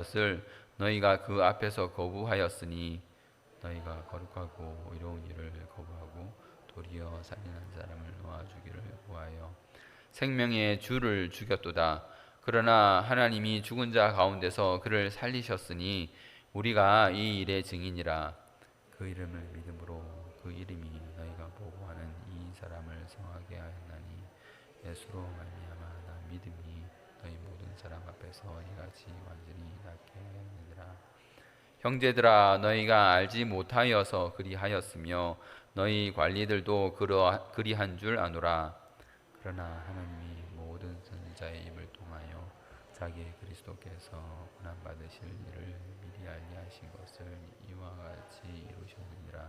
것을 너희가 그 앞에서 거부하였으니 너희가 거룩하고 의로운 일을 거부하고 도리어 살인한 사람을 놓아주기를 구하여 생명의 주를 죽였도다. 그러나 하나님이 죽은 자 가운데서 그를 살리셨으니 우리가 이 일의 증인이라. 그 이름을 믿음으로 그 이름이 너희가 보고하는 이 사람을 성하게 하였나니 예수로 말미암아 나 믿음이 너희 모든 사람 앞에서 이같이 완전히 낫게 하였느니라. 형제들아 너희가 알지 못하여서 그리하였으며 너희 관리들도 그리한 줄 아노라. 그러나 하나님이 모든 선지자의 입을 통하여 자기의 그리스도께서 고난 받으실 일을 미리 알게 하신 것을 이와 같이 이루셨느니라.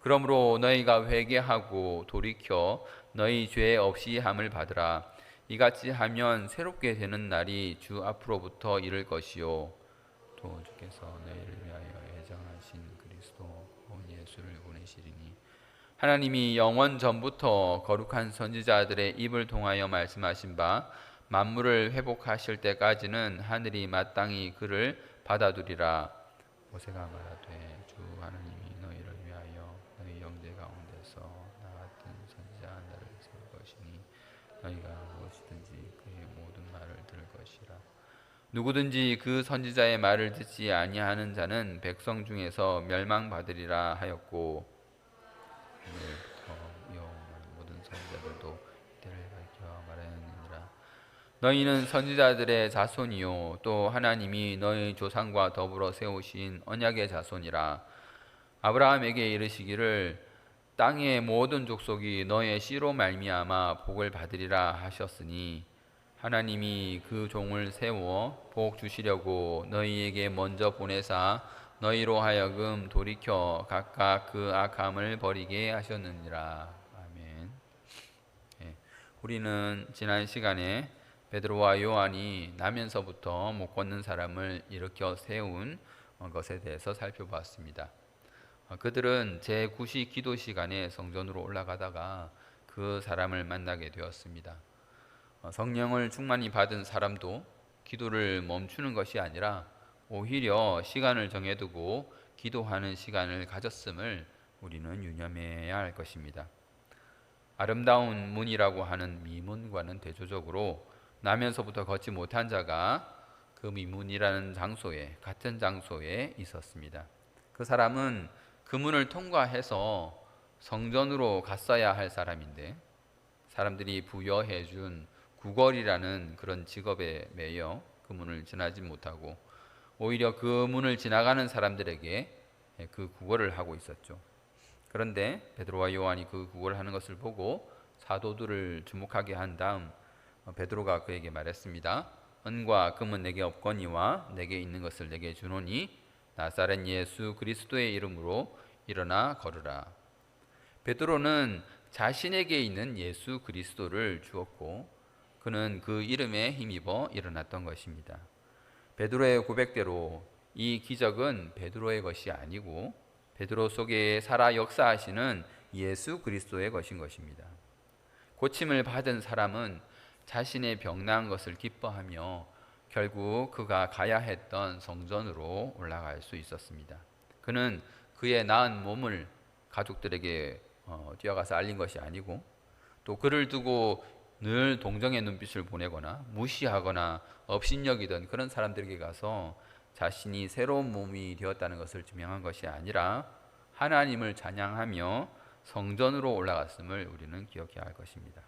그러므로 너희가 회개하고 돌이켜 너희 죄 없이 함을 받으라. 이같이 하면 새롭게 되는 날이 주 앞으로부터 이를 것이요 또 주께서 너희를 위하여 예정하신 그리스도 곧 예수를 보내시리니 하나님이 영원 전부터 거룩한 선지자들의 입을 통하여 말씀하신 바 만물을 회복하실 때까지는 하늘이 마땅히 그를 받아두리라. 모세가 말하되 주 하나님이 너희를 위하여 너희 형제 가운데서 나 같은 선지자 하나를 세울 것이니 너희가 무엇이든지 그의 모든 말을 들을 것이라. 누구든지 그 선지자의 말을 듣지 아니하는 자는 백성 중에서 멸망받으리라 하였고 오늘부터 여호와 모든 선지자들도 이때를 밝혀 말하였느니라. 너희는 선지자들의 자손이요 또 하나님이 너희 조상과 더불어 세우신 언약의 자손이라. 아브라함에게 이르시기를 땅의 모든 족속이 너의 씨로 말미암아 복을 받으리라 하셨으니 하나님이 그 종을 세워 복 주시려고 너희에게 먼저 보내사 너희로 하여금 돌이켜 각각 그 악함을 버리게 하셨느니라. 아멘. 우리는 지난 시간에 베드로와 요한이 나면서부터 못 걷는 사람을 일으켜 세운 것에 대해서 살펴보았습니다. 그들은 제9시 기도 시간에 성전으로 올라가다가 그 사람을 만나게 되었습니다. 성령을 충만히 받은 사람도 기도를 멈추는 것이 아니라 오히려 시간을 정해두고 기도하는 시간을 가졌음을 우리는 유념해야 할 것입니다. 아름다운 문이라고 하는 미문과는 대조적으로 나면서부터 걷지 못한 자가 그 미문이라는 장소에 같은 장소에 있었습니다. 그 사람은 그 문을 통과해서 성전으로 갔어야 할 사람인데 사람들이 부여해 준 구걸이라는 그런 직업에 매여 그 문을 지나지 못하고 오히려 그 문을 지나가는 사람들에게 그 구걸을 하고 있었죠. 그런데 베드로와 요한이 그 구걸을 하는 것을 보고 사도들을 주목하게 한 다음 베드로가 그에게 말했습니다. 은과 금은 내게 없거니와 내게 있는 것을 내게 주노니 나사렛 예수 그리스도의 이름으로 일어나 걸으라. 베드로는 자신에게 있는 예수 그리스도를 주었고 그는 그 이름에 힘입어 일어났던 것입니다. 베드로의 고백대로 이 기적은 베드로의 것이 아니고 베드로 속에 살아 역사하시는 예수 그리스도의 것인 것입니다. 고침을 받은 사람은 자신의 병 나은 것을 기뻐하며 결국 그가 가야 했던 성전으로 올라갈 수 있었습니다. 그는 그의 나은 몸을 가족들에게 뛰어가서 알린 것이 아니고 또 그를 두고 늘 동정의 눈빛을 보내거나 무시하거나 업신여기던 그런 사람들에게 가서 자신이 새로운 몸이 되었다는 것을 증명한 것이 아니라 하나님을 찬양하며 성전으로 올라갔음을 우리는 기억해야 할 것입니다.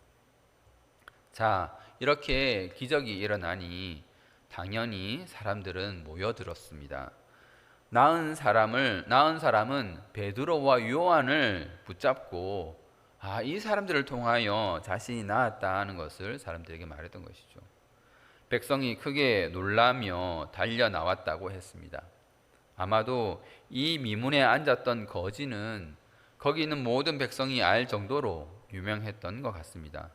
자, 이렇게 기적이 일어나니 당연히 사람들은 모여들었습니다. 나은 사람은 베드로와 요한을 붙잡고 이 사람들을 통하여 자신이 나았다는 것을 사람들에게 말했던 것이죠. 백성이 크게 놀라며 달려 나왔다고 했습니다. 아마도 이 미문에 앉았던 거지는 거기 있는 모든 백성이 알 정도로 유명했던 것 같습니다.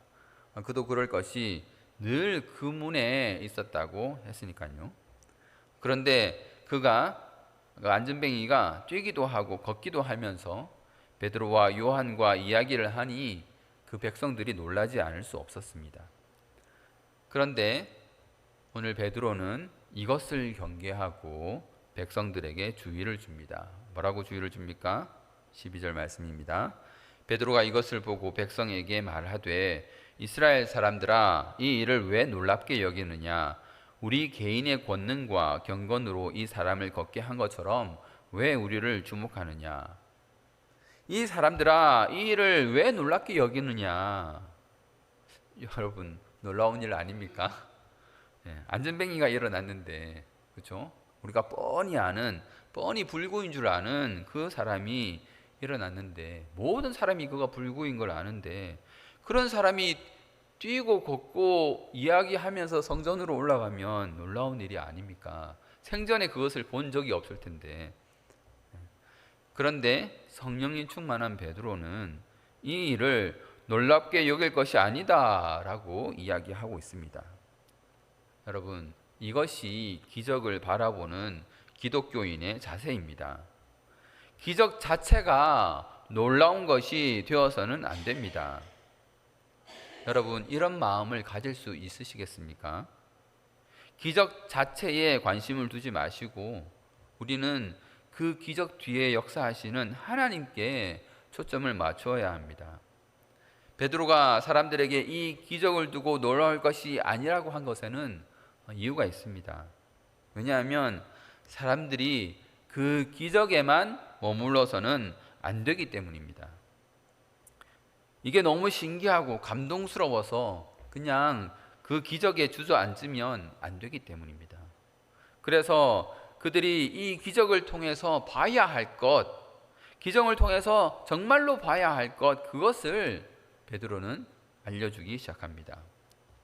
그도 그럴 것이 늘 그 문에 있었다고 했으니까요. 그런데 그가 안전뱅이가 뛰기도 하고 걷기도 하면서 베드로와 요한과 이야기를 하니 그 백성들이 놀라지 않을 수 없었습니다. 그런데 오늘 베드로는 이것을 경계하고 백성들에게 주의를 줍니다. 뭐라고 주의를 줍니까? 12절 말씀입니다. 베드로가 이것을 보고 백성에게 말하되 이스라엘 사람들아 이 일을 왜 놀랍게 여기느냐 우리 개인의 권능과 경건으로 이 사람을 걷게 한 것처럼 왜 우리를 주목하느냐. 이 사람들아 이 일을 왜 놀랍게 여기느냐. 여러분 놀라운 일 아닙니까? 안전뱅이가 일어났는데, 그렇죠? 우리가 뻔히 아는, 뻔히 불구인 줄 아는 그 사람이 일어났는데, 모든 사람이 그가 불구인 걸 아는데, 그런 사람이 뛰고 걷고 이야기하면서 성전으로 올라가면 놀라운 일이 아닙니까? 생전에 그것을 본 적이 없을 텐데. 그런데 성령이 충만한 베드로는 이 일을 놀랍게 여길 것이 아니다라고 이야기하고 있습니다. 여러분, 이것이 기적을 바라보는 기독교인의 자세입니다. 기적 자체가 놀라운 것이 되어서는 안 됩니다. 여러분, 이런 마음을 가질 수 있으시겠습니까? 기적 자체에 관심을 두지 마시고 우리는 그 기적 뒤에 역사하시는 하나님께 초점을 맞추어야 합니다. 베드로가 사람들에게 이 기적을 두고 놀라울 것이 아니라고 한 것에는 이유가 있습니다. 왜냐하면 사람들이 그 기적에만 머물러서는 안 되기 때문입니다. 이게 너무 신기하고 감동스러워서 그냥 그 기적에 주저앉으면 안 되기 때문입니다. 그래서 그들이 이 기적을 통해서 봐야 할 것, 기적을 통해서 정말로 봐야 할 것, 그것을 베드로는 알려주기 시작합니다.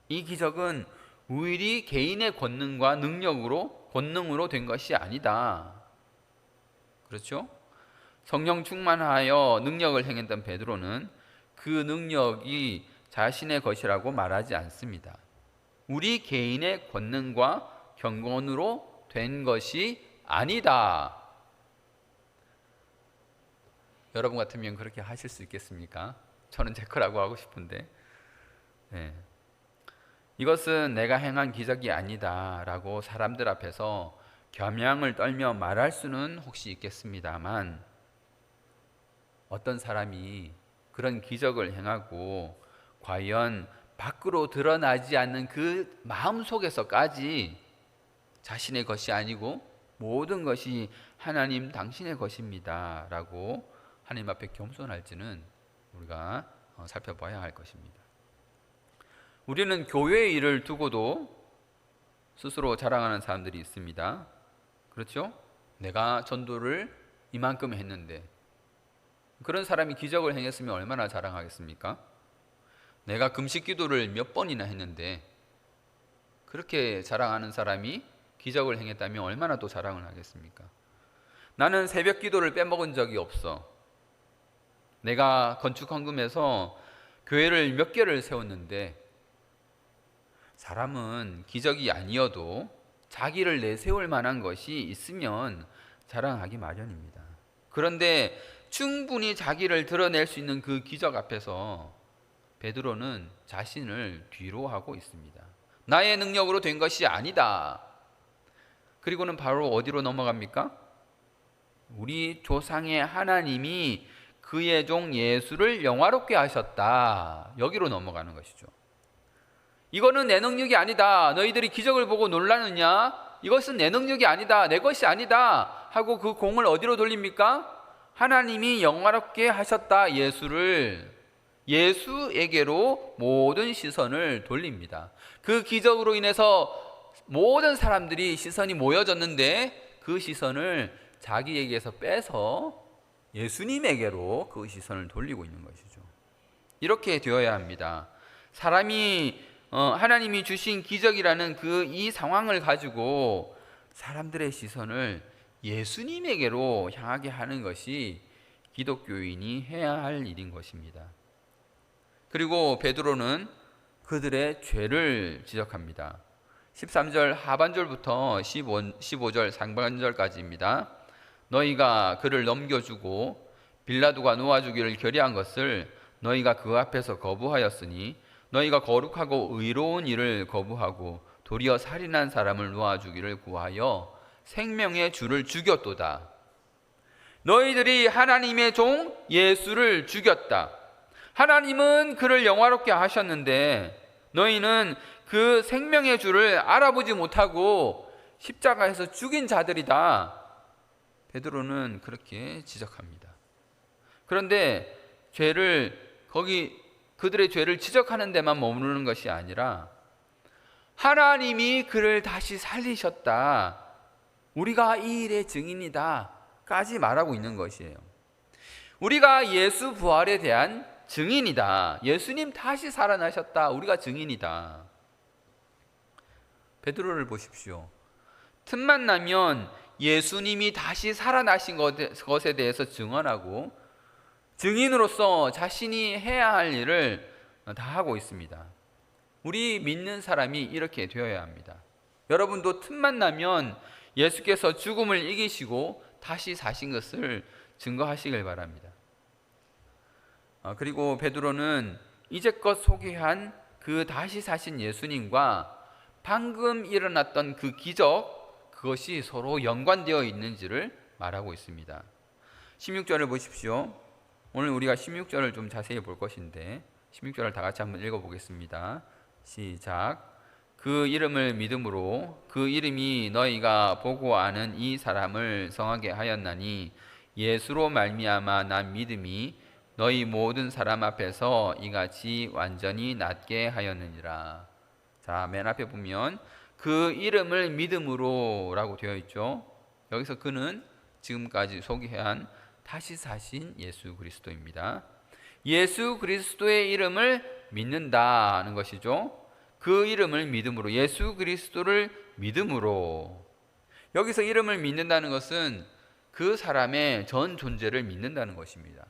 이 기적은 우리 개인의 권능과 권능으로 된 것이 아니다. 그렇죠? 성령 충만하여 능력을 행했던 베드로는 그 능력이 자신의 것이라고 말하지 않습니다. 우리 개인의 권능과 경건으로 된 것이 아니다. 여러분 같으면 그렇게 하실 수 있겠습니까? 저는 제 거라고 하고 싶은데, 이것은 내가 행한 기적이 아니다 라고 사람들 앞에서 겸양을 떨며 말할 수는 혹시 있겠습니다만, 어떤 사람이 그런 기적을 행하고 과연 밖으로 드러나지 않는 그 마음 속에서까지 자신의 것이 아니고 모든 것이 하나님 당신의 것입니다 라고 하나님 앞에 겸손할지는 우리가 살펴봐야 할 것입니다. 우리는 교회의 일을 두고도 스스로 자랑하는 사람들이 있습니다. 그렇죠? 내가 전도를 이만큼 했는데, 그런 사람이 기적을 행했으면 얼마나 자랑하겠습니까? 내가 금식 기도를 몇 번이나 했는데, 그렇게 자랑하는 사람이 기적을 행했다면 얼마나 또 자랑을 하겠습니까? 나는 새벽 기도를 빼먹은 적이 없어. 내가 건축 헌금해서 교회를 몇 개를 세웠는데, 사람은 기적이 아니어도 자기를 내세울 만한 것이 있으면 자랑하기 마련입니다. 그런데 충분히 자기를 드러낼 수 있는 그 기적 앞에서 베드로는 자신을 뒤로 하고 있습니다. 나의 능력으로 된 것이 아니다. 그리고는 바로 어디로 넘어갑니까? 우리 조상의 하나님이 그의 종 예수를 영화롭게 하셨다. 여기로 넘어가는 것이죠. 이거는 내 능력이 아니다. 너희들이 기적을 보고 놀라느냐? 이것은 내 능력이 아니다. 내 것이 아니다. 하고 그 공을 어디로 돌립니까? 하나님이 영화롭게 하셨다. 예수에게로 모든 시선을 돌립니다. 그 기적으로 인해서 모든 사람들이 시선이 모여졌는데 그 시선을 자기에게서 빼서 예수님에게로 그 시선을 돌리고 있는 것이죠. 이렇게 되어야 합니다. 사람이 하나님이 주신 기적이라는 이 상황을 가지고 사람들의 시선을 예수님에게로 향하게 하는 것이 기독교인이 해야 할 일인 것입니다. 그리고 베드로는 그들의 죄를 지적합니다. 13절 하반절부터 15절 상반절까지입니다. 너희가 그를 넘겨주고 빌라도가 놓아주기를 결의한 것을 너희가 그 앞에서 거부하였으니 너희가 거룩하고 의로운 일을 거부하고 도리어 살인한 사람을 놓아주기를 구하여 생명의 주를 죽였도다. 너희들이 하나님의 종 예수를 죽였다. 하나님은 그를 영화롭게 하셨는데 너희는 그 생명의 주를 알아보지 못하고 십자가에서 죽인 자들이다. 베드로는 그렇게 지적합니다. 그런데 그들의 죄를 지적하는 데만 머무르는 것이 아니라 하나님이 그를 다시 살리셨다. 우리가 이 일의 증인이다. 까지 말하고 있는 것이에요. 우리가 예수 부활에 대한 증인이다. 예수님 다시 살아나셨다. 우리가 증인이다. 베드로를 보십시오. 틈만 나면 예수님이 다시 살아나신 것에 대해서 증언하고 증인으로서 자신이 해야 할 일을 다 하고 있습니다. 우리 믿는 사람이 이렇게 되어야 합니다. 여러분도 틈만 나면 예수께서 죽음을 이기시고 다시 사신 것을 증거하시길 바랍니다. 그리고 베드로는 이제껏 소개한 그 다시 사신 예수님과 방금 일어났던 그 기적, 그것이 서로 연관되어 있는지를 말하고 있습니다. 16절을 보십시오. 오늘 우리가 16절을 좀 자세히 볼 것인데 16절을 다 같이 한번 읽어보겠습니다. 시작. 그 이름을 믿음으로 그 이름이 너희가 보고 아는 이 사람을 성하게 하였나니 예수로 말미암아 난 믿음이 너희 모든 사람 앞에서 이같이 완전히 낫게 하였느니라. 자, 맨 앞에 보면 그 이름을 믿음으로 라고 되어 있죠. 여기서 그는 지금까지 소개한 다시 사신 예수 그리스도입니다. 예수 그리스도의 이름을 믿는다는 것이죠. 그 이름을 믿음으로, 예수 그리스도를 믿음으로. 여기서 이름을 믿는다는 것은 그 사람의 전 존재를 믿는다는 것입니다.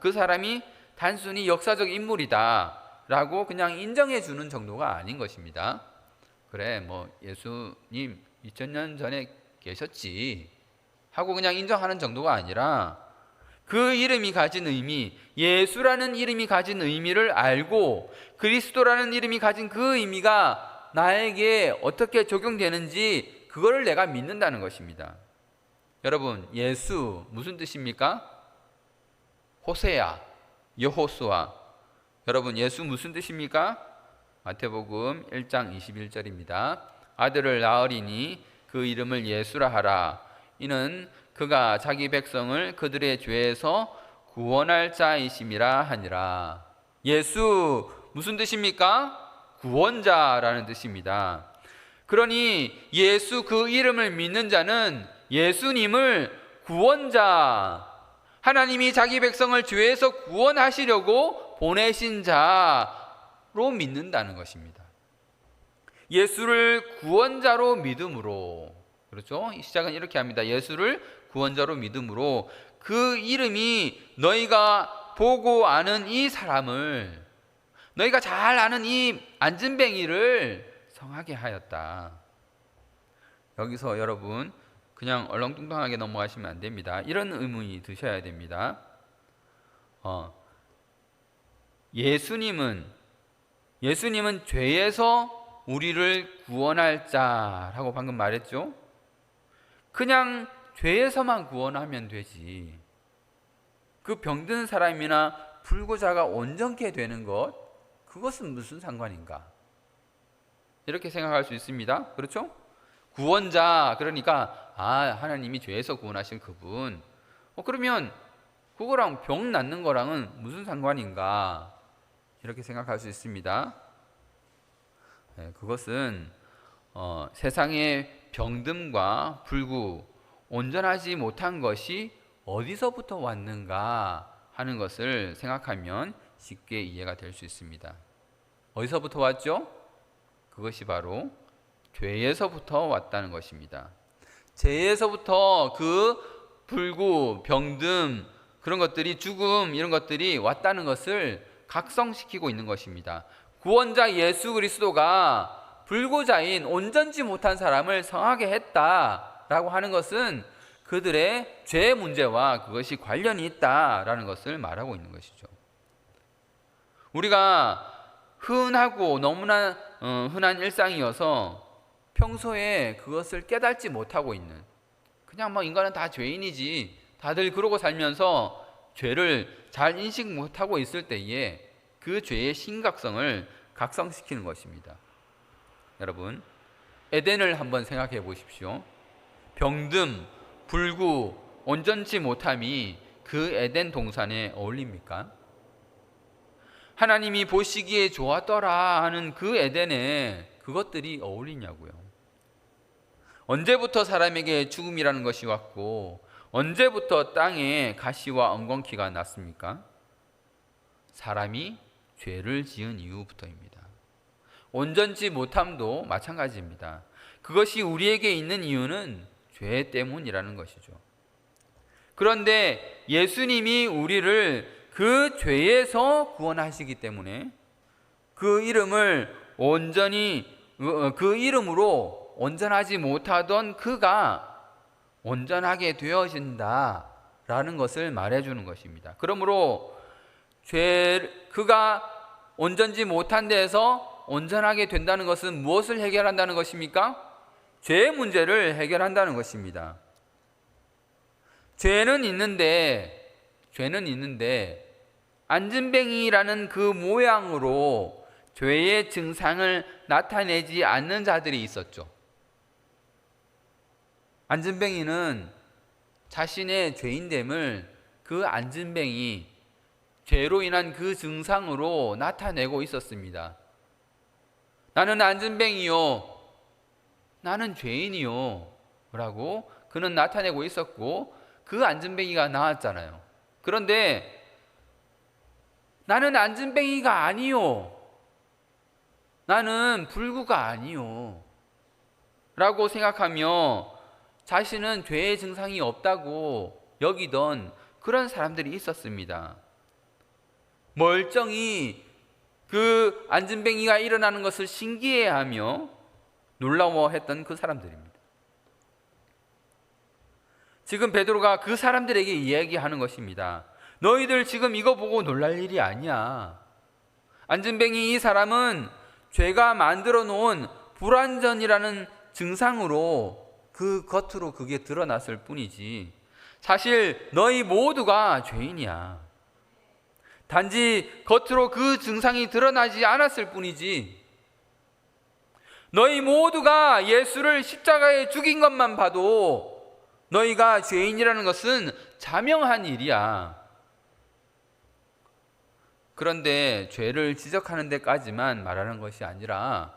그 사람이 단순히 역사적 인물이다 라고 그냥 인정해 주는 정도가 아닌 것입니다. 그래, 뭐 예수님 2000년 전에 계셨지 하고 그냥 인정하는 정도가 아니라 그 이름이 가진 의미, 예수라는 이름이 가진 의미를 알고 그리스도라는 이름이 가진 그 의미가 나에게 어떻게 적용되는지 그거를 내가 믿는다는 것입니다. 여러분, 예수 무슨 뜻입니까? 호세야, 여호수아. 여러분, 예수 무슨 뜻입니까? 마태복음 1장 21절입니다. 아들을 낳으리니 그 이름을 예수라 하라. 이는 그가 자기 백성을 그들의 죄에서 구원할 자이심이라 하니라. 예수 무슨 뜻입니까? 구원자라는 뜻입니다. 그러니 예수 그 이름을 믿는 자는 예수님을 구원자, 하나님이 자기 백성을 죄에서 구원하시려고 보내신 자로 믿는다는 것입니다. 예수를 구원자로 믿음으로, 그렇죠? 시작은 이렇게 합니다. 예수를 구원자로 믿음으로 그 이름이 너희가 보고 아는 이 사람을, 너희가 잘 아는 이 안진뱅이를 성하게 하였다. 여기서 여러분 그냥 얼렁뚱땅하게 넘어가시면 안 됩니다. 이런 의문이 드셔야 됩니다. 예수님은 죄에서 우리를 구원할 자라고 방금 말했죠. 그냥 죄에서만 구원하면 되지, 그 병든 사람이나 불구자가 온전케 되는 것, 그것은 무슨 상관인가? 이렇게 생각할 수 있습니다. 그렇죠? 구원자, 그러니까 하나님이 죄에서 구원하신 그분, 그러면 그거랑 병 낫는 거랑은 무슨 상관인가? 이렇게 생각할 수 있습니다. 그것은 세상의 병듦과 불구, 온전하지 못한 것이 어디서부터 왔는가 하는 것을 생각하면 쉽게 이해가 될 수 있습니다. 어디서부터 왔죠? 그것이 바로 죄에서부터 왔다는 것입니다. 죄에서부터 그 불구, 병듦, 그런 것들이, 죽음, 이런 것들이 왔다는 것을 각성시키고 있는 것입니다. 구원자 예수 그리스도가 불구자인 온전치 못한 사람을 성하게 했다라고 하는 것은 그들의 죄 문제와 그것이 관련이 있다라는 것을 말하고 있는 것이죠. 우리가 흔하고 너무나 흔한 일상이어서 평소에 그것을 깨닫지 못하고 있는, 그냥 뭐 인간은 다 죄인이지, 다들 그러고 살면서 죄를 잘 인식 못하고 있을 때에 그 죄의 심각성을 각성시키는 것입니다. 여러분, 에덴을 한번 생각해 보십시오. 병듦, 불구, 온전치 못함이 그 에덴 동산에 어울립니까? 하나님이 보시기에 좋았더라 하는 그 에덴에 그것들이 어울리냐고요. 언제부터 사람에게 죽음이라는 것이 왔고 언제부터 땅에 가시와 엉겅퀴가 났습니까? 사람이 죄를 지은 이후부터입니다. 온전치 못함도 마찬가지입니다. 그것이 우리에게 있는 이유는 죄 때문이라는 것이죠. 그런데 예수님이 우리를 그 죄에서 구원하시기 때문에 그 이름으로 온전하지 못하던 그가 온전하게 되어진다라는 것을 말해주는 것입니다. 그러므로 그가 온전지 못한 데에서 온전하게 된다는 것은 무엇을 해결한다는 것입니까? 죄의 문제를 해결한다는 것입니다. 죄는 있는데 안진뱅이라는 그 모양으로 죄의 증상을 나타내지 않는 자들이 있었죠. 안진뱅이는 자신의 죄인됨을 그 안진뱅이, 죄로 인한 그 증상으로 나타내고 있었습니다. 나는 안진뱅이요, 나는 죄인이요 라고 그는 나타내고 있었고 그 안진뱅이가 나았잖아요. 그런데 나는 안진뱅이가 아니요, 나는 불구가 아니요 라고 생각하며 자신은 죄의 증상이 없다고 여기던 그런 사람들이 있었습니다. 멀쩡히 그 안진뱅이가 일어나는 것을 신기해하며 놀라워했던 그 사람들입니다. 지금 베드로가 그 사람들에게 이야기하는 것입니다. 너희들 지금 이거 보고 놀랄 일이 아니야. 안진뱅이 이 사람은 죄가 만들어 놓은 불완전이라는 증상으로 그 겉으로 그게 드러났을 뿐이지 사실 너희 모두가 죄인이야. 단지 겉으로 그 증상이 드러나지 않았을 뿐이지 너희 모두가 예수를 십자가에 죽인 것만 봐도 너희가 죄인이라는 것은 자명한 일이야. 그런데 죄를 지적하는 데까지만 말하는 것이 아니라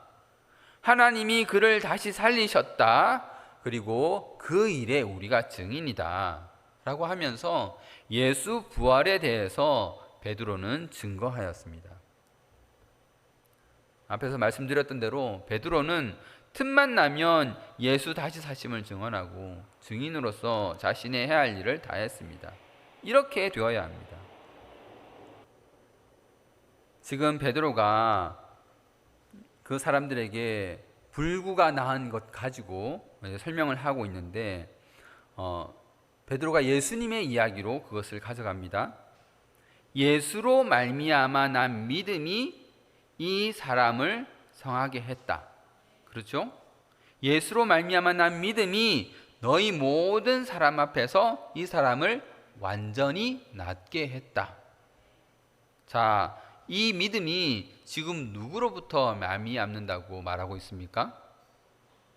하나님이 그를 다시 살리셨다, 그리고 그 일에 우리가 증인이다 라고 하면서 예수 부활에 대해서 베드로는 증거하였습니다. 앞에서 말씀드렸던 대로 베드로는 틈만 나면 예수 다시 사심을 증언하고 증인으로서 자신의 해야 할 일을 다했습니다. 이렇게 되어야 합니다. 지금 베드로가 그 사람들에게 불구가 나은 것 가지고 설명을 하고 있는데 베드로가 예수님의 이야기로 그것을 가져갑니다. 예수로 말미암아 난 믿음이 이 사람을 성하게 했다. 그렇죠? 예수로 말미암아 난 믿음이 너희 모든 사람 앞에서 이 사람을 완전히 낫게 했다. 자, 이 믿음이 지금 누구로부터 말미암는다고 말하고 있습니까?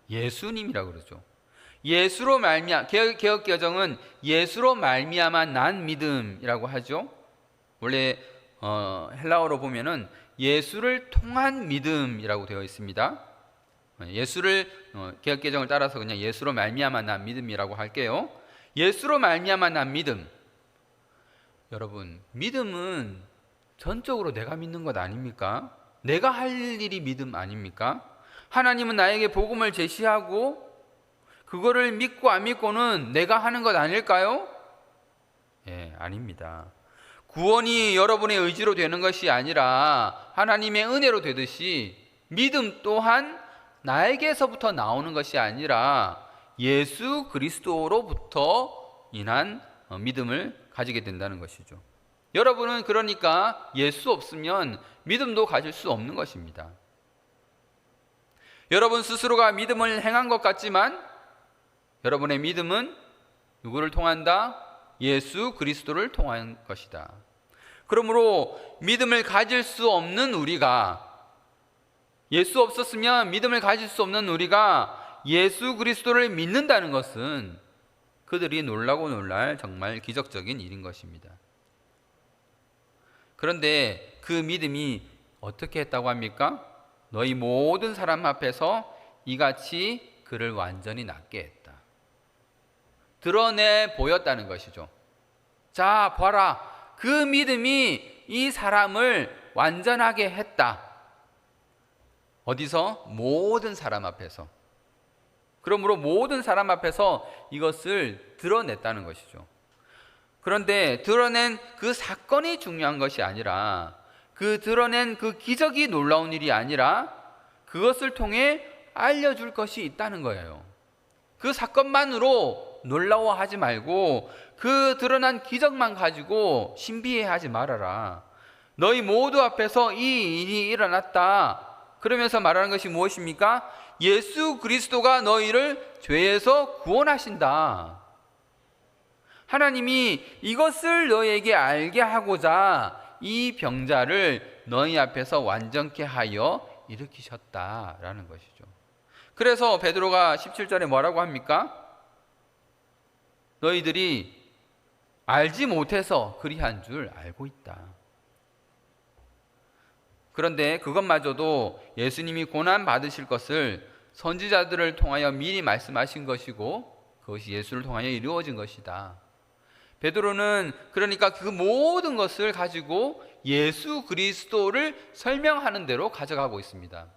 예수님이라고 그러죠. 예수로 말미암아, 개역개정은 예수로 말미암아 난 믿음이라고 하죠. 원래 헬라어로 보면은 예수를 통한 믿음이라고 되어 있습니다. 예수를 개역개정을 따라서 그냥 예수로 말미암아 난 믿음이라고 할게요. 예수로 말미암아 난 믿음. 여러분, 믿음은 전적으로 내가 믿는 것 아닙니까? 내가 할 일이 믿음 아닙니까? 하나님은 나에게 복음을 제시하고 그거를 믿고 안 믿고는 내가 하는 것 아닐까요? 예, 아닙니다. 구원이 여러분의 의지로 되는 것이 아니라 하나님의 은혜로 되듯이 믿음 또한 나에게서부터 나오는 것이 아니라 예수 그리스도로부터 인한 믿음을 가지게 된다는 것이죠. 여러분은 그러니까 예수 없으면 믿음도 가질 수 없는 것입니다. 여러분 스스로가 믿음을 행한 것 같지만 여러분의 믿음은 누구를 통한다? 예수 그리스도를 통한 것이다. 그러므로 믿음을 가질 수 없는 우리가, 예수 없었으면 믿음을 가질 수 없는 우리가 예수 그리스도를 믿는다는 것은 그들이 놀라고 놀랄 정말 기적적인 일인 것입니다. 그런데 그 믿음이 어떻게 했다고 합니까? 너희 모든 사람 앞에서 이같이 그를 완전히 낫게 했다. 드러내 보였다는 것이죠. 자, 봐라. 그 믿음이 이 사람을 완전하게 했다. 어디서? 모든 사람 앞에서. 그러므로 모든 사람 앞에서 이것을 드러냈다는 것이죠. 그런데 드러낸 그 사건이 중요한 것이 아니라, 그 드러낸 그 기적이 놀라운 일이 아니라 그것을 통해 알려줄 것이 있다는 거예요. 그 사건만으로 놀라워하지 말고 그 드러난 기적만 가지고 신비해하지 말아라. 너희 모두 앞에서 이 일이 일어났다. 그러면서 말하는 것이 무엇입니까? 예수 그리스도가 너희를 죄에서 구원하신다. 하나님이 이것을 너희에게 알게 하고자 이 병자를 너희 앞에서 완전케 하여 일으키셨다라는 것이죠. 그래서 베드로가 17절에 뭐라고 합니까? 너희들이 알지 못해서 그리한 줄 알고 있다. 그런데 그것마저도 예수님이 고난 받으실 것을 선지자들을 통하여 미리 말씀하신 것이고 그것이 예수를 통하여 이루어진 것이다. 베드로는 그러니까 그 모든 것을 가지고 예수 그리스도를 설명하는 대로 가져가고 있습니다.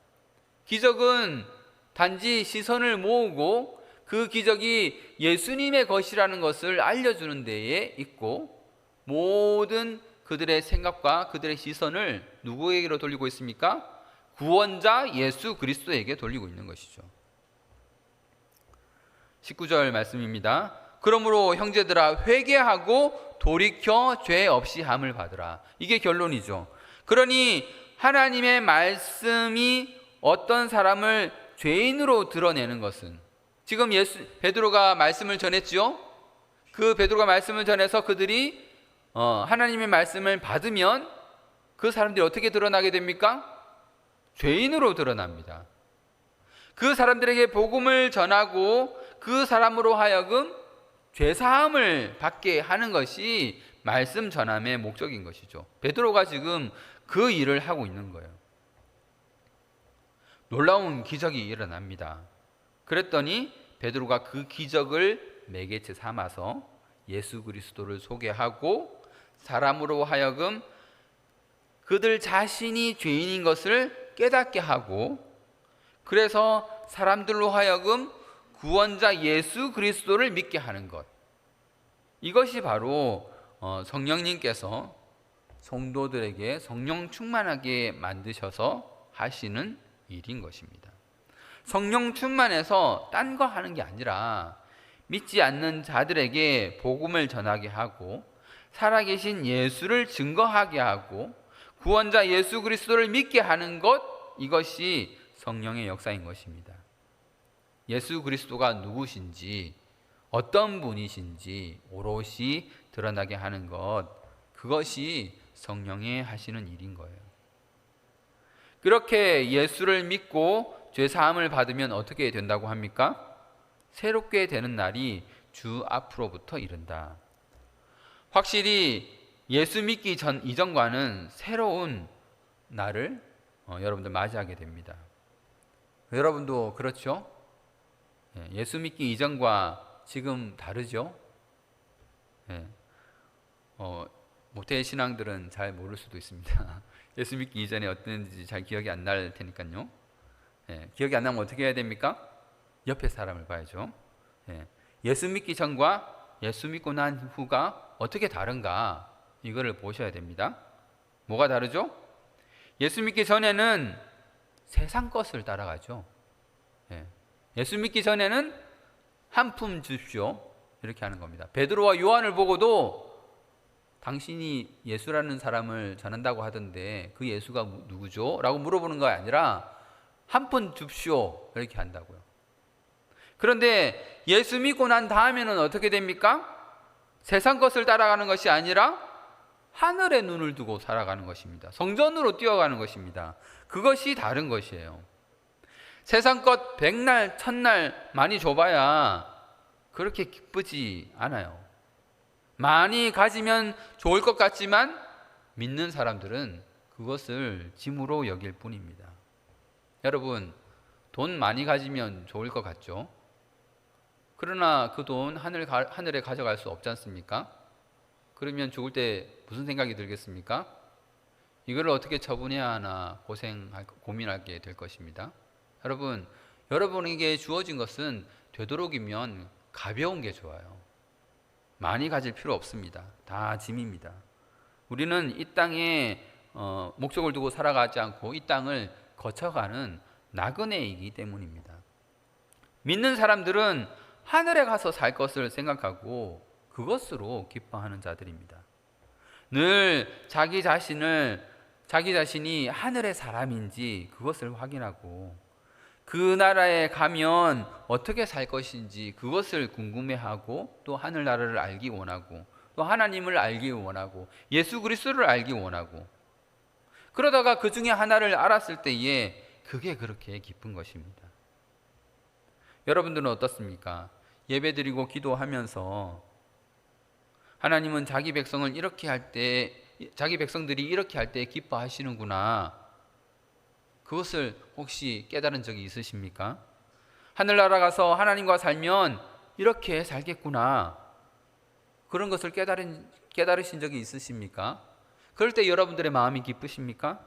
기적은 단지 시선을 모으고 그 기적이 예수님의 것이라는 것을 알려주는 데에 있고, 모든 그들의 생각과 그들의 시선을 누구에게로 돌리고 있습니까? 구원자 예수 그리스도에게 돌리고 있는 것이죠. 19절 말씀입니다. 그러므로 형제들아 회개하고 돌이켜 죄 없이 함을 받으라. 이게 결론이죠. 그러니 하나님의 말씀이 어떤 사람을 죄인으로 드러내는 것은, 지금 베드로가 말씀을 전했죠. 그 베드로가 말씀을 전해서 그들이 하나님의 말씀을 받으면 그 사람들이 어떻게 드러나게 됩니까? 죄인으로 드러납니다. 그 사람들에게 복음을 전하고 그 사람으로 하여금 죄사함을 받게 하는 것이 말씀 전함의 목적인 것이죠. 베드로가 지금 그 일을 하고 있는 거예요. 놀라운 기적이 일어납니다. 그랬더니 베드로가 그 기적을 매개체 삼아서 예수 그리스도를 소개하고 사람으로 하여금 그들 자신이 죄인인 것을 깨닫게 하고, 그래서 사람들로 하여금 구원자 예수 그리스도를 믿게 하는 것, 이것이 바로 성령님께서 성도들에게 성령 충만하게 만드셔서 하시는 일인 것입니다. 성령 충만해서 딴 거 하는 게 아니라 믿지 않는 자들에게 복음을 전하게 하고 살아계신 예수를 증거하게 하고 구원자 예수 그리스도를 믿게 하는 것, 이것이 성령의 역사인 것입니다. 예수 그리스도가 누구신지, 어떤 분이신지 오롯이 드러나게 하는 것, 그것이 성령의 하시는 일인 거예요. 그렇게 예수를 믿고 죄사함을 받으면 어떻게 된다고 합니까? 새롭게 되는 날이 주 앞으로부터 이른다. 확실히 예수 믿기 이전과는 새로운 날을 여러분들 맞이하게 됩니다. 여러분도 그렇죠? 예수 믿기 이전과 지금 다르죠? 모태 신앙들은 잘 모를 수도 있습니다. 예수 믿기 이전에 어땠는지 잘 기억이 안 날 테니까요. 기억이 안 나면 어떻게 해야 됩니까? 옆에 사람을 봐야죠. 예수 믿기 전과 예수 믿고 난 후가 어떻게 다른가, 이거를 보셔야 됩니다. 뭐가 다르죠? 예수 믿기 전에는 세상 것을 따라가죠. 예수 믿기 전에는 한 품 주십시오, 이렇게 하는 겁니다. 베드로와 요한을 보고도 당신이 예수라는 사람을 전한다고 하던데 그 예수가 누구죠? 라고 물어보는 거 아니라 한 푼 줍시오 이렇게 한다고요. 그런데 예수 믿고 난 다음에는 어떻게 됩니까? 세상 것을 따라가는 것이 아니라 하늘의 눈을 두고 살아가는 것입니다. 성전으로 뛰어가는 것입니다. 그것이 다른 것이에요. 세상 것 백날 천날 많이 줘봐야 그렇게 기쁘지 않아요. 많이 가지면 좋을 것 같지만 믿는 사람들은 그것을 짐으로 여길 뿐입니다. 여러분, 돈 많이 가지면 좋을 것 같죠? 그러나 그 돈 하늘에 가져갈 수 없지 않습니까? 그러면 죽을 때 무슨 생각이 들겠습니까? 이걸 어떻게 처분해야 하나 고민하게 될 것입니다. 여러분, 여러분에게 주어진 것은 되도록이면 가벼운 게 좋아요. 많이 가질 필요 없습니다. 다 짐입니다. 우리는 이 땅에 목적을 두고 살아가지 않고 이 땅을 거쳐가는 나그네이기 때문입니다. 믿는 사람들은 하늘에 가서 살 것을 생각하고 그것으로 기뻐하는 자들입니다. 늘 자기 자신이 하늘의 사람인지 그것을 확인하고 그 나라에 가면 어떻게 살 것인지 그것을 궁금해하고 또 하늘나라를 알기 원하고 또 하나님을 알기 원하고 예수 그리스도를 알기 원하고 그러다가 그 중에 하나를 알았을 때에 그게 그렇게 기쁜 것입니다. 여러분들은 어떻습니까? 예배드리고 기도하면서 하나님은 자기 백성들이 이렇게 할 때 기뻐하시는구나. 그것을 혹시 깨달은 적이 있으십니까? 하늘나라 가서 하나님과 살면 이렇게 살겠구나. 그런 것을 깨달으신 적이 있으십니까? 그럴 때 여러분들의 마음이 기쁘십니까?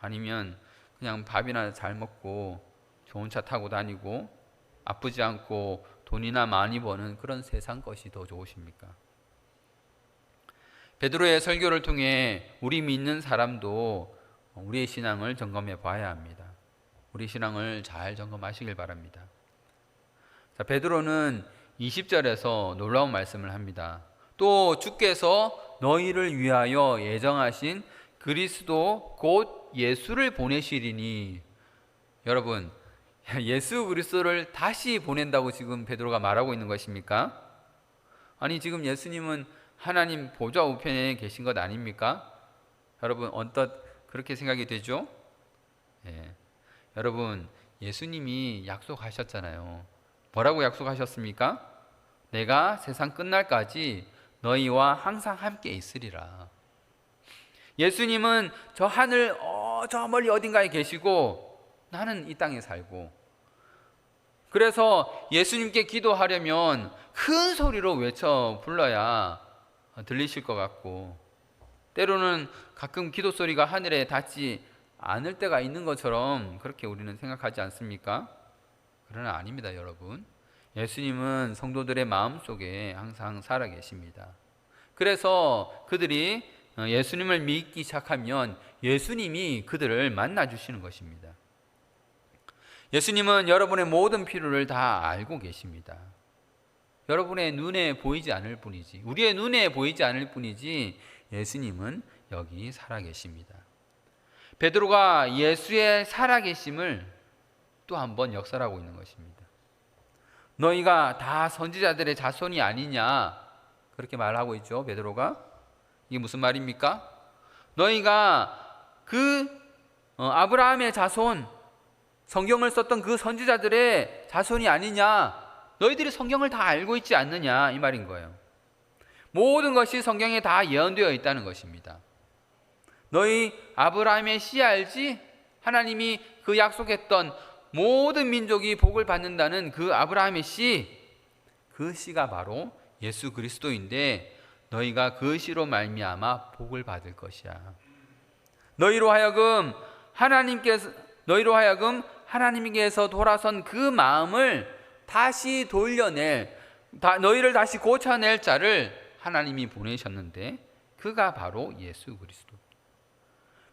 아니면 그냥 밥이나 잘 먹고 좋은 차 타고 다니고 아프지 않고 돈이나 많이 버는 그런 세상 것이 더 좋으십니까? 베드로의 설교를 통해 우리 믿는 사람도 우리의 신앙을 점검해 봐야 합니다. 우리 신앙을 잘 점검하시길 바랍니다. 자, 베드로는 20절에서 놀라운 말씀을 합니다. 또 주께서 너희를 위하여 예정하신 그리스도 곧 예수를 보내시리니. 여러분, 예수 그리스도를 다시 보낸다고 지금 베드로가 말하고 있는 것입니까? 아니, 지금 예수님은 하나님 보좌 우편에 계신 것 아닙니까? 여러분, 언뜻 그렇게 생각이 되죠? 예. 여러분, 예수님이 약속하셨잖아요. 뭐라고 약속하셨습니까? 내가 세상 끝날까지 너희와 항상 함께 있으리라. 예수님은 저 하늘 저 멀리 어딘가에 계시고 나는 이 땅에 살고, 그래서 예수님께 기도하려면 큰 소리로 외쳐 불러야 들리실 것 같고, 때로는 가끔 기도 소리가 하늘에 닿지 않을 때가 있는 것처럼 그렇게 우리는 생각하지 않습니까? 그러나 아닙니다, 여러분. 예수님은 성도들의 마음속에 항상 살아 계십니다. 그래서 그들이 예수님을 믿기 시작하면 예수님이 그들을 만나 주시는 것입니다. 예수님은 여러분의 모든 필요를 다 알고 계십니다. 여러분의 눈에 보이지 않을 뿐이지, 우리의 눈에 보이지 않을 뿐이지 예수님은 여기 살아계십니다. 베드로가 예수의 살아계심을 또 한 번 역설하고 있는 것입니다. 너희가 다 선지자들의 자손이 아니냐, 그렇게 말하고 있죠, 베드로가. 이게 무슨 말입니까? 너희가 아브라함의 자손, 성경을 썼던 그 선지자들의 자손이 아니냐, 너희들이 성경을 다 알고 있지 않느냐, 이 말인 거예요. 모든 것이 성경에 다 예언되어 있다는 것입니다. 너희 아브라함의 씨 알지? 하나님이 그 약속했던 모든 민족이 복을 받는다는 그 아브라함의 씨, 그 씨가 바로 예수 그리스도인데 너희가 그 씨로 말미암아 복을 받을 것이야. 너희로 하여금 하나님께서 돌아선 그 마음을 다시 너희를 다시 고쳐낼 자를 하나님이 보내셨는데 그가 바로 예수 그리스도.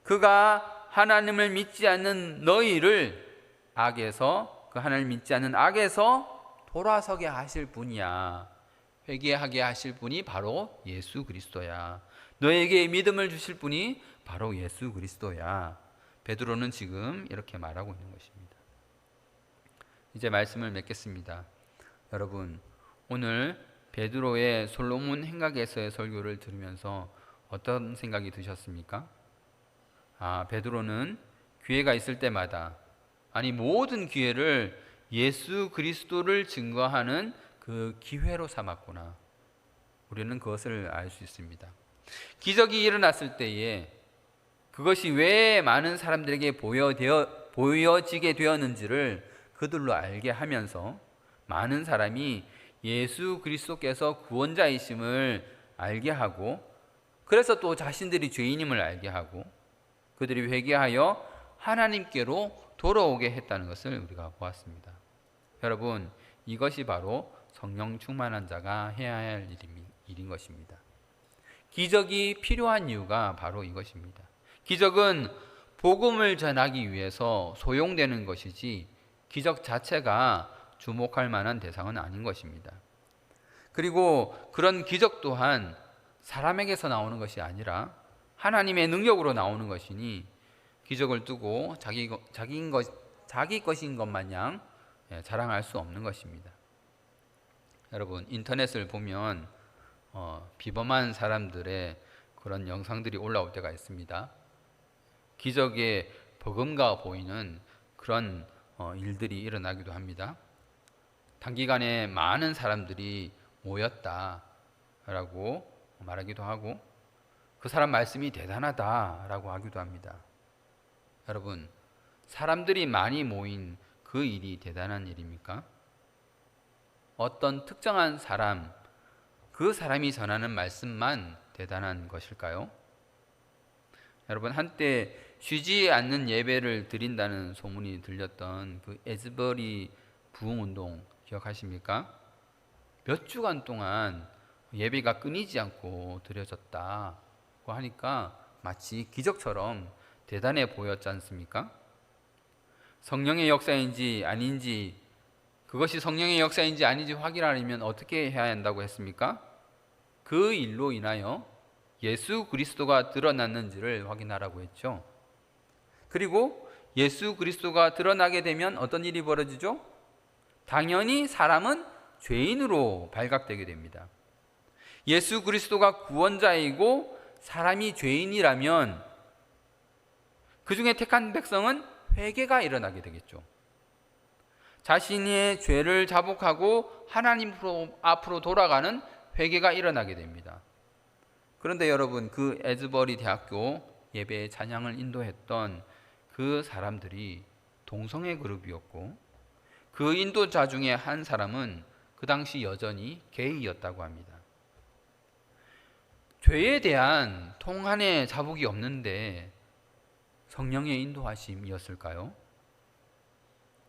그가 하나님을 믿지 않는 너희를 하나님을 믿지 않는 악에서 돌아서게 하실 분이야. 회개하게 하실 분이 바로 예수 그리스도야. 너에게 믿음을 주실 분이 바로 예수 그리스도야. 베드로는 지금 이렇게 말하고 있는 것입니다. 이제 말씀을 맺겠습니다. 여러분, 오늘 베드로의 솔로몬 행각에서의 설교를 들으면서 어떤 생각이 드셨습니까? 베드로는 기회가 있을 때마다, 모든 기회를 예수 그리스도를 증거하는 그 기회로 삼았구나. 우리는 그것을 알 수 있습니다. 기적이 일어났을 때에 그것이 왜 많은 사람들에게 보여지게 되었는지를 그들로 알게 하면서 많은 사람이 예수 그리스도께서 구원자이심을 알게 하고, 그래서 또 자신들이 죄인임을 알게 하고, 그들이 회개하여 하나님께로 돌아오게 했다는 것을 우리가 보았습니다. 여러분, 이것이 바로 성령 충만한 자가 해야 할 일인 것입니다. 기적이 필요한 이유가 바로 이것입니다. 기적은 복음을 전하기 위해서 소용되는 것이지 기적 자체가 주목할 만한 대상은 아닌 것입니다. 그리고 그런 기적 또한 사람에게서 나오는 것이 아니라 하나님의 능력으로 나오는 것이니 기적을 두고 자기 것인 것 마냥 자랑할 수 없는 것입니다. 여러분, 인터넷을 보면 비범한 사람들의 그런 영상들이 올라올 때가 있습니다. 기적의 버금가 보이는 그런 일들이 일어나기도 합니다. 단기간에 많은 사람들이 모였다라고 말하기도 하고, 그 사람 말씀이 대단하다라고 하기도 합니다. 여러분, 사람들이 많이 모인 그 일이 대단한 일입니까? 어떤 특정한 사람, 그 사람이 전하는 말씀만 대단한 것일까요? 여러분, 한때 쉬지 않는 예배를 드린다는 소문이 들렸던 그 에즈버리 부흥운동 기억하십니까? 몇 주간 동안 예배가 끊이지 않고 드려졌다고 하니까 마치 기적처럼 대단해 보였지 않습니까? 성령의 역사인지 아닌지, 그것이 성령의 역사인지 아닌지 확인하려면 어떻게 해야 한다고 했습니까? 그 일로 인하여 예수 그리스도가 드러났는지를 확인하라고 했죠. 그리고 예수 그리스도가 드러나게 되면 어떤 일이 벌어지죠? 당연히 사람은 죄인으로 발각되게 됩니다. 예수 그리스도가 구원자이고 사람이 죄인이라면 그 중에 택한 백성은 회개가 일어나게 되겠죠. 자신의 죄를 자복하고 하나님 앞으로 돌아가는 회개가 일어나게 됩니다. 그런데 여러분, 그 에즈버리 대학교 예배의 찬양을 인도했던 그 사람들이 동성애 그룹이었고, 그 인도자 중에 한 사람은 그 당시 여전히 게이였다고 합니다. 죄에 대한 통한의 자복이 없는데 성령의 인도하심이었을까요?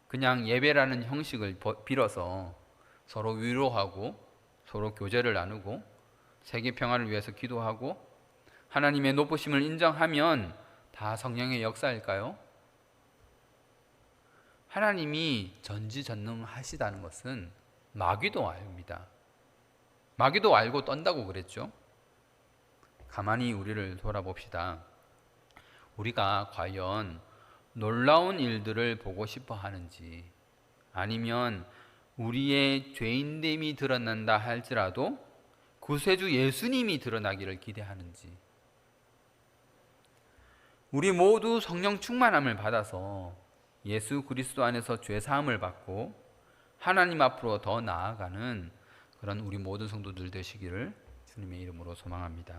그냥 예배라는 형식을 빌어서 서로 위로하고 서로 교제를 나누고 세계 평화를 위해서 기도하고 하나님의 높으심을 인정하면 다 성령의 역사일까요? 하나님이 전지전능하시다는 것은 마귀도 압니다. 마귀도 알고 떤다고 그랬죠. 가만히 우리를 돌아봅시다. 우리가 과연 놀라운 일들을 보고 싶어 하는지, 아니면 우리의 죄인됨이 드러난다 할지라도 구세주 예수님이 드러나기를 기대하는지, 우리 모두 성령 충만함을 받아서 예수 그리스도 안에서 죄 사함을 받고 하나님 앞으로 더 나아가는 그런 우리 모든 성도들 되시기를 주님의 이름으로 소망합니다.